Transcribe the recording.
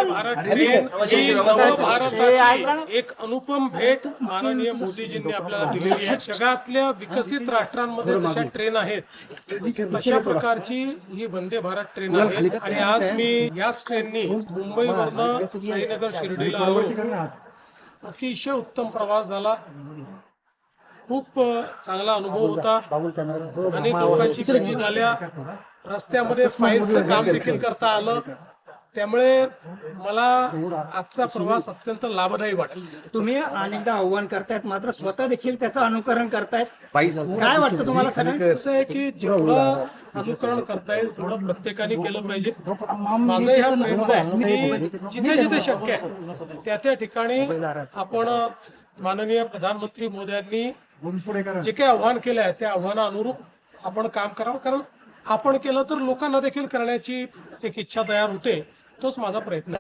Bharat train ही नवभारताची एक अनुपम भेट माननीय मोदीजींनी आपल्याला दिलेली आहे। जगातल्या विकसित राष्ट्रांमध्ये जशा ट्रेन आहेत तशा प्रकारची ही वंदे भारत ट्रेन आहे। आणि आज मी याच ट्रेननी मुंबईवरनं साईनगर शिर्डीला आलो। अतिशय उत्तम प्रवास झाला, खूप चांगला अनुभव होता। अनेक लोकांची भेटी झाल्या, रस्त्यामध्ये फाईलचं काम देखील करता आलं, त्यामुळे मला आजचा प्रवास अत्यंत लाभदायी वाटला। तुम्ही अनेकदा आव्हान करतायत मात्र स्वतः देखील त्याचं अनुकरण करतायत, काय वाटतं तुम्हाला? सगळं असं आहे की जेवढं अनुकरण करता येईल तेवढं प्रत्येकाने केलं पाहिजे। माझा ह्या प्रयत्न आहे की जिथे जिथे शक्य आहे त्या त्या ठिकाणी आपण माननीय प्रधानमंत्री मोदयांनी जे काही आव्हान केलं आहे त्या आव्हानानुरूप आपण काम करावं, कारण आपण केलं तर लोकांना देखील करण्याची एक इच्छा तयार होते। तोच माझा प्रयत्न आहे।